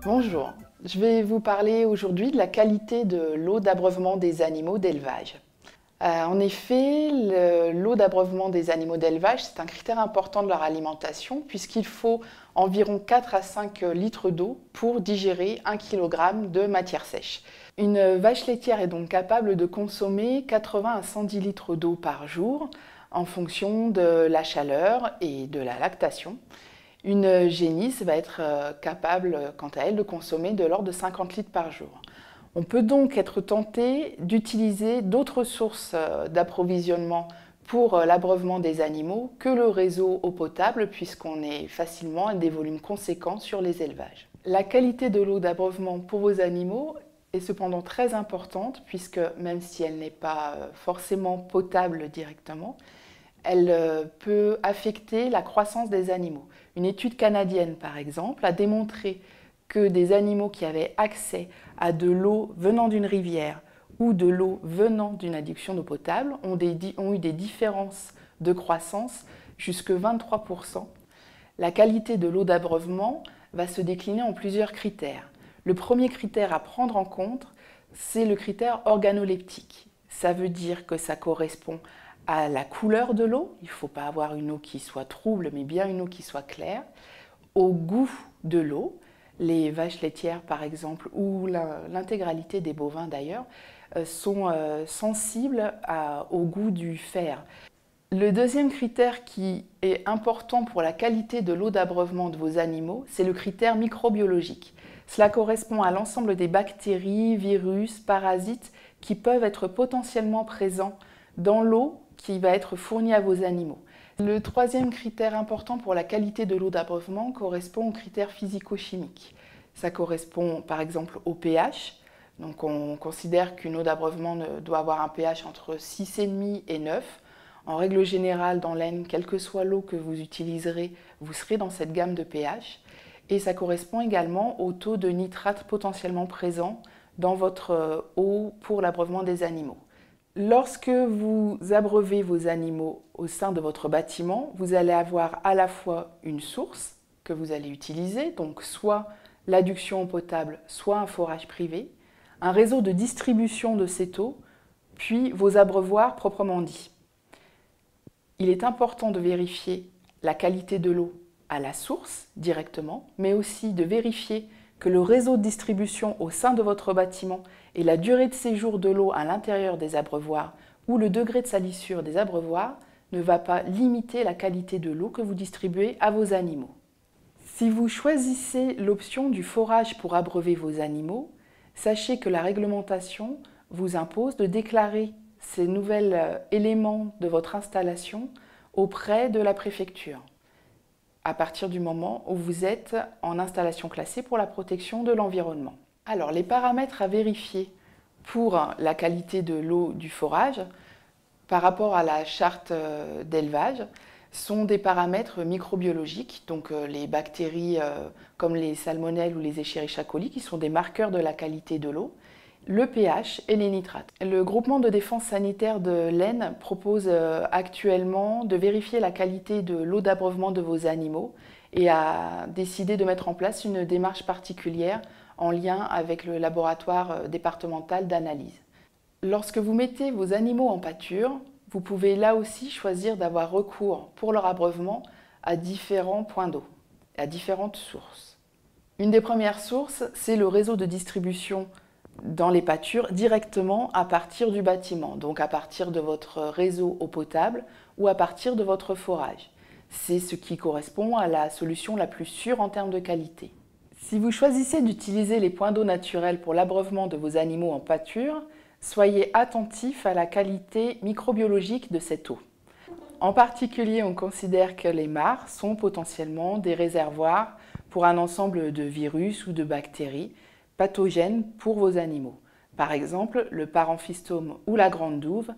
Bonjour, je vais vous parler aujourd'hui de la qualité de l'eau d'abreuvement des animaux d'élevage. En effet, l'eau d'abreuvement des animaux d'élevage, c'est un critère important de leur alimentation puisqu'il faut environ 4 à 5 litres d'eau pour digérer 1 kg de matière sèche. Une vache laitière est donc capable de consommer 80 à 110 litres d'eau par jour en fonction de la chaleur et de la lactation. Une génisse va être capable, quant à elle, de consommer de l'ordre de 50 litres par jour. On peut donc être tenté d'utiliser d'autres sources d'approvisionnement pour l'abreuvement des animaux que le réseau eau potable, puisqu'on est facilement à des volumes conséquents sur les élevages. La qualité de l'eau d'abreuvement pour vos animaux est cependant très importante, puisque même si elle n'est pas forcément potable directement, elle peut affecter la croissance des animaux. Une étude canadienne, par exemple, a démontré que des animaux qui avaient accès à de l'eau venant d'une rivière ou de l'eau venant d'une adduction d'eau potable ont eu des différences de croissance jusque 23%. La qualité de l'eau d'abreuvement va se décliner en plusieurs critères. Le premier critère à prendre en compte, c'est le critère organoleptique. Ça veut dire que ça correspond à la couleur de l'eau, il ne faut pas avoir une eau qui soit trouble, mais bien une eau qui soit claire, au goût de l'eau. Les vaches laitières, par exemple, ou l'intégralité des bovins d'ailleurs, sont sensibles au goût du fer. Le deuxième critère qui est important pour la qualité de l'eau d'abreuvement de vos animaux, c'est le critère microbiologique. Cela correspond à l'ensemble des bactéries, virus, parasites qui peuvent être potentiellement présents dans l'eau qui va être fournie à vos animaux. Le troisième critère important pour la qualité de l'eau d'abreuvement correspond aux critères physico-chimiques. Ça correspond par exemple au pH. Donc on considère qu'une eau d'abreuvement doit avoir un pH entre 6,5 et 9. En règle générale, dans l'Aisne, quelle que soit l'eau que vous utiliserez, vous serez dans cette gamme de pH. Et ça correspond également au taux de nitrate potentiellement présent dans votre eau pour l'abreuvement des animaux. Lorsque vous abreuvez vos animaux au sein de votre bâtiment, vous allez avoir à la fois une source que vous allez utiliser, donc soit l'adduction eau potable, soit un forage privé, un réseau de distribution de cette eau, puis vos abreuvoirs proprement dit. Il est important de vérifier la qualité de l'eau à la source directement, mais aussi de vérifier que le réseau de distribution au sein de votre bâtiment et la durée de séjour de l'eau à l'intérieur des abreuvoirs ou le degré de salissure des abreuvoirs ne va pas limiter la qualité de l'eau que vous distribuez à vos animaux. Si vous choisissez l'option du forage pour abreuver vos animaux, sachez que la réglementation vous impose de déclarer ces nouveaux éléments de votre installation auprès de la préfecture, à partir du moment où vous êtes en installation classée pour la protection de l'environnement. Alors, les paramètres à vérifier pour la qualité de l'eau du forage par rapport à la charte d'élevage sont des paramètres microbiologiques, donc les bactéries comme les salmonelles ou les Escherichia coli qui sont des marqueurs de la qualité de l'eau, le pH et les nitrates. Le groupement de défense sanitaire de l'Aisne propose actuellement de vérifier la qualité de l'eau d'abreuvement de vos animaux et a décidé de mettre en place une démarche particulière en lien avec le laboratoire départemental d'analyse. Lorsque vous mettez vos animaux en pâture, vous pouvez là aussi choisir d'avoir recours pour leur abreuvement à différents points d'eau, à différentes sources. Une des premières sources, c'est le réseau de distribution dans les pâtures directement à partir du bâtiment, donc à partir de votre réseau eau potable ou à partir de votre forage. C'est ce qui correspond à la solution la plus sûre en termes de qualité. Si vous choisissez d'utiliser les points d'eau naturels pour l'abreuvement de vos animaux en pâture, soyez attentif à la qualité microbiologique de cette eau. En particulier, on considère que les mares sont potentiellement des réservoirs pour un ensemble de virus ou de bactéries pathogènes pour vos animaux. Par exemple, le paramphistome ou la grande douve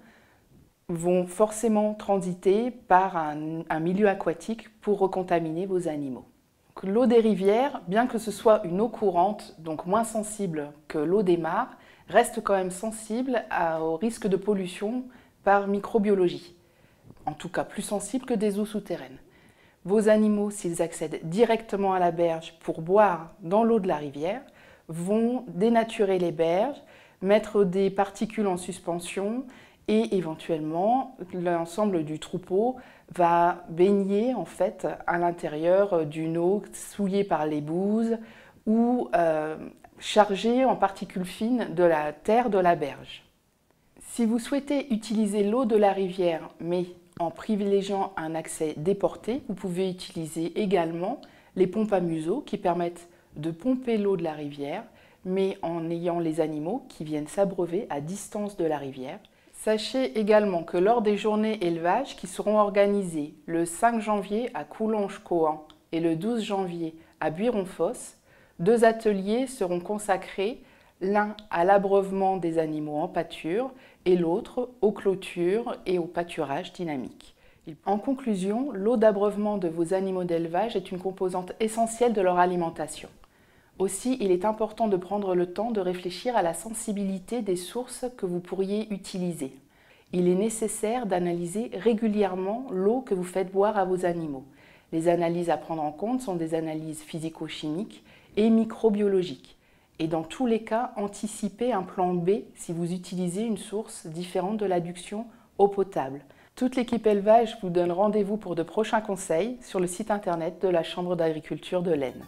vont forcément transiter par un milieu aquatique pour recontaminer vos animaux. L'eau des rivières, bien que ce soit une eau courante, donc moins sensible que l'eau des mares, reste quand même sensible au risque de pollution par microbiologie, en tout cas plus sensible que des eaux souterraines. Vos animaux, s'ils accèdent directement à la berge pour boire dans l'eau de la rivière, vont dénaturer les berges, mettre des particules en suspension et éventuellement l'ensemble du troupeau va baigner en fait à l'intérieur d'une eau souillée par les bouses ou chargée en particules fines de la terre de la berge. Si vous souhaitez utiliser l'eau de la rivière mais en privilégiant un accès déporté, vous pouvez utiliser également les pompes à museau qui permettent de pomper l'eau de la rivière, mais en ayant les animaux qui viennent s'abreuver à distance de la rivière. Sachez également que lors des journées élevage qui seront organisées le 5 janvier à Coulonges-Cohan et le 12 janvier à Buiron-Fosse, 2 ateliers seront consacrés, l'un à l'abreuvement des animaux en pâture et l'autre aux clôtures et au pâturage dynamique. En conclusion, l'eau d'abreuvement de vos animaux d'élevage est une composante essentielle de leur alimentation. Aussi, il est important de prendre le temps de réfléchir à la sensibilité des sources que vous pourriez utiliser. Il est nécessaire d'analyser régulièrement l'eau que vous faites boire à vos animaux. Les analyses à prendre en compte sont des analyses physico-chimiques et microbiologiques. Et dans tous les cas, anticipez un plan B si vous utilisez une source différente de l'adduction eau potable. Toute l'équipe élevage vous donne rendez-vous pour de prochains conseils sur le site internet de la Chambre d'agriculture de l'Aisne.